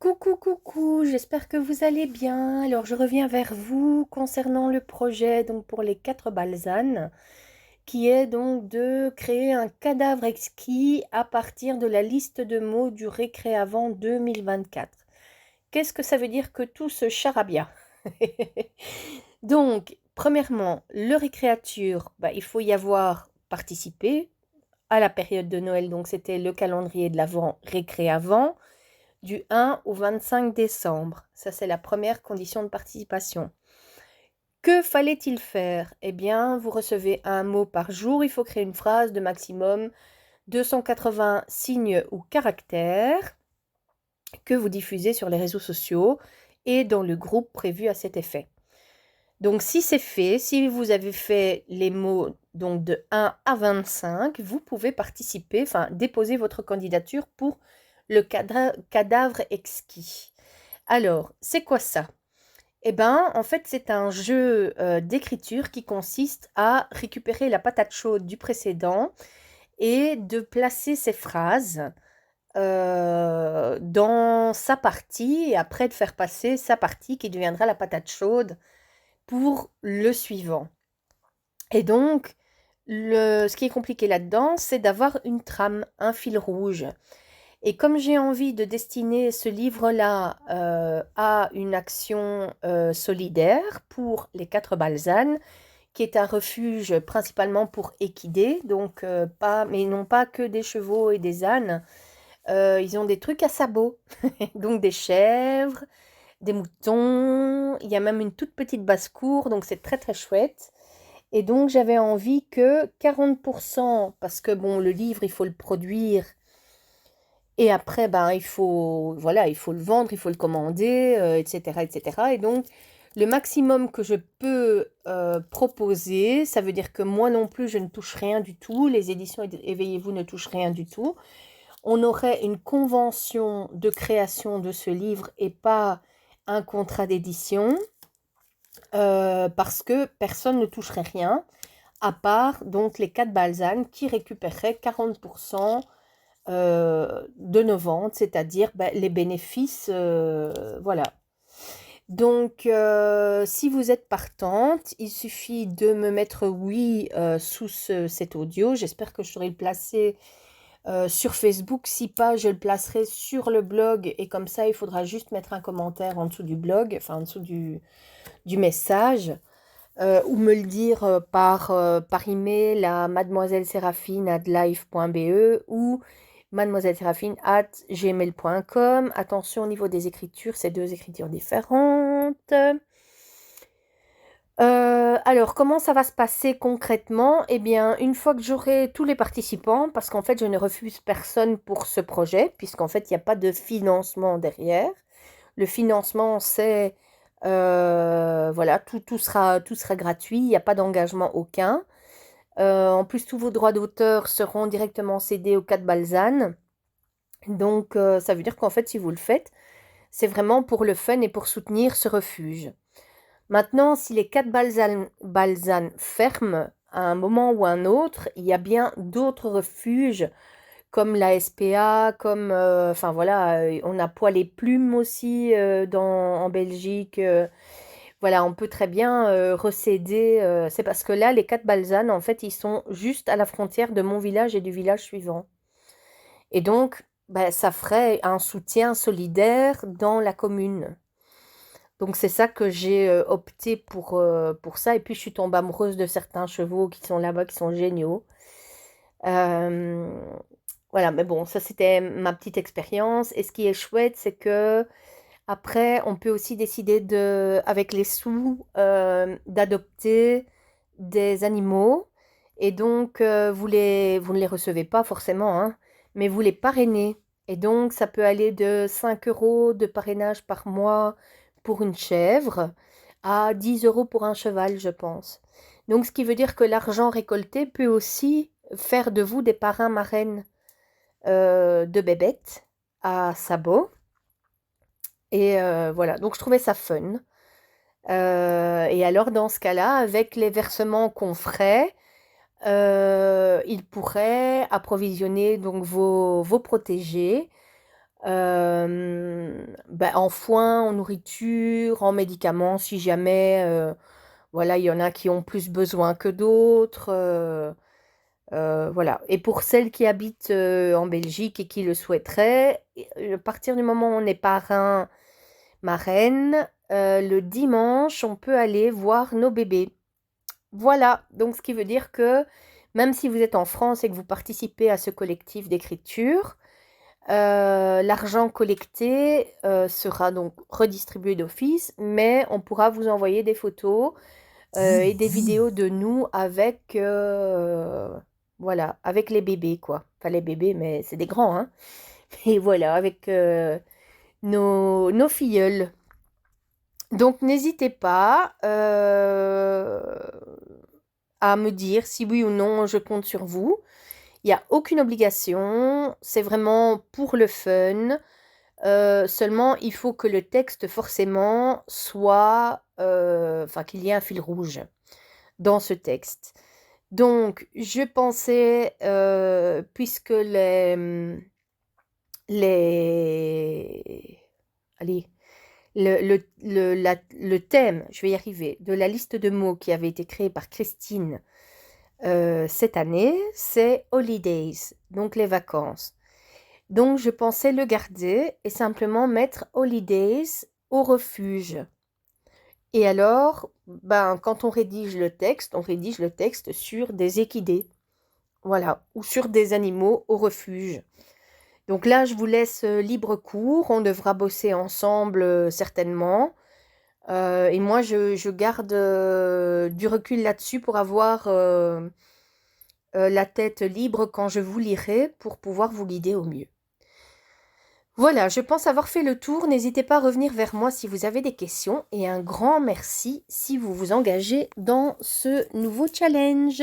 Coucou, coucou, j'espère que vous allez bien. Alors, je reviens vers vous concernant le projet donc pour les 4 balzanes, qui est donc de créer un cadavre exquis à partir de la liste de mots du Récréavant 2024. Qu'est-ce que ça veut dire que tout ce charabia? Donc, premièrement, le récréature, il faut y avoir participé à la période de Noël, donc c'était le calendrier de l'Avent Récréavant du 1 au 25 décembre. Ça, c'est la première condition de participation. Que fallait-il faire? Eh bien, vous recevez un mot par jour. Il faut créer une phrase de maximum 280 signes ou caractères que vous diffusez sur les réseaux sociaux et dans le groupe prévu à cet effet. Donc, si c'est fait, si vous avez fait les mots donc de 1 à 25, vous pouvez participer, enfin déposer votre candidature pour le cadavre exquis. Alors, c'est quoi ça? Eh ben, en fait, c'est un jeu d'écriture qui consiste à récupérer la patate chaude du précédent et de placer ses phrases dans sa partie et après de faire passer sa partie qui deviendra la patate chaude pour le suivant. Et donc, ce qui est compliqué là-dedans, c'est d'avoir une trame, un fil rouge. Et comme j'ai envie de destiner ce livre-là à une action solidaire pour les 4 balzanes, qui est un refuge principalement pour équidés, donc mais non pas que des chevaux et des ânes, ils ont des trucs à sabots, donc des chèvres, des moutons, il y a même une toute petite basse-cour, donc c'est très très chouette. Et donc j'avais envie que 40%, parce que bon, le livre, il faut le produire, et après, voilà, il faut le vendre, il faut le commander, etc., etc. Et donc, le maximum que je peux proposer, ça veut dire que moi non plus, je ne touche rien du tout. Les éditions Éveillez-vous ne touchent rien du tout. On aurait une convention de création de ce livre et pas un contrat d'édition, parce que personne ne toucherait rien, à part donc les 4 balzanes qui récupéreraient 40% de nos ventes, c'est-à-dire les bénéfices, voilà. Donc, si vous êtes partante, il suffit de me mettre oui sous cet audio. J'espère que je saurai le placer sur Facebook. Si pas, je le placerai sur le blog et comme ça, il faudra juste mettre un commentaire en dessous du blog, enfin en dessous du message. Ou me le dire par email à mademoiselle-séraphine@live.be ou mademoiselle-séraphine@gmail.com. Attention au niveau des écritures, c'est 2 écritures différentes. Alors, comment ça va se passer concrètement? Eh bien, une fois que j'aurai tous les participants, parce qu'en fait, je ne refuse personne pour ce projet, puisqu'en fait, il n'y a pas de financement derrière. Le financement, c'est voilà, tout sera gratuit, il n'y a pas d'engagement aucun. En plus, tous vos droits d'auteur seront directement cédés aux 4 balzanes. Donc, ça veut dire qu'en fait, si vous le faites, c'est vraiment pour le fun et pour soutenir ce refuge. Maintenant, si les 4 balzanes ferment à un moment ou un autre, il y a bien d'autres refuges comme la SPA, comme, enfin voilà, on a Poil et Plumes aussi en Belgique. Voilà, on peut très bien recéder. C'est parce que là, les 4 balzanes, en fait, ils sont juste à la frontière de mon village et du village suivant. Et donc, ça ferait un soutien solidaire dans la commune. Donc, c'est ça que j'ai opté pour ça. Et puis, je suis tombée amoureuse de certains chevaux qui sont là-bas, qui sont géniaux. Euh, voilà, mais bon, ça c'était ma petite expérience. Et ce qui est chouette, c'est que après, on peut aussi décider avec les sous, d'adopter des animaux. Et donc, vous ne les recevez pas forcément, hein, mais vous les parrainez. Et donc, ça peut aller de 5 € de parrainage par mois pour une chèvre à 10 € pour un cheval, je pense. Donc, ce qui veut dire que l'argent récolté peut aussi faire de vous des parrains marraines de bébêtes à sabots. Et voilà, donc je trouvais ça fun. Et alors, dans ce cas-là, avec les versements qu'on ferait, il pourrait approvisionner donc vos protégés en foin, en nourriture, en médicaments, si jamais, voilà, il y en a qui ont plus besoin que d'autres. Voilà. Et pour celles qui habitent en Belgique et qui le souhaiteraient, à partir du moment où on est parrain, marraine, le dimanche, on peut aller voir nos bébés. Voilà. Donc, ce qui veut dire que même si vous êtes en France et que vous participez à ce collectif d'écriture, l'argent collecté sera donc redistribué d'office, mais on pourra vous envoyer des photos et des vidéos de nous avec, voilà, avec les bébés, quoi. Enfin, les bébés, mais c'est des grands, hein. Et voilà, avec nos filleuls. Donc, n'hésitez pas à me dire si oui ou non je compte sur vous. Il n'y a aucune obligation, c'est vraiment pour le fun. Seulement, il faut que le texte, forcément, soit... Enfin, qu'il y ait un fil rouge dans ce texte. Donc, je pensais, puisque les... Allez, le thème, je vais y arriver, de la liste de mots qui avait été créée par Christine cette année, c'est Holidays, donc les vacances. Donc, je pensais le garder et simplement mettre Holidays au refuge. Et alors, quand on rédige le texte sur des équidés, voilà, ou sur des animaux au refuge. Donc là, je vous laisse libre cours, on devra bosser ensemble certainement. Et moi, je garde du recul là-dessus pour avoir la tête libre quand je vous lirai pour pouvoir vous guider au mieux. Voilà, je pense avoir fait le tour. N'hésitez pas à revenir vers moi si vous avez des questions et un grand merci si vous vous engagez dans ce nouveau challenge.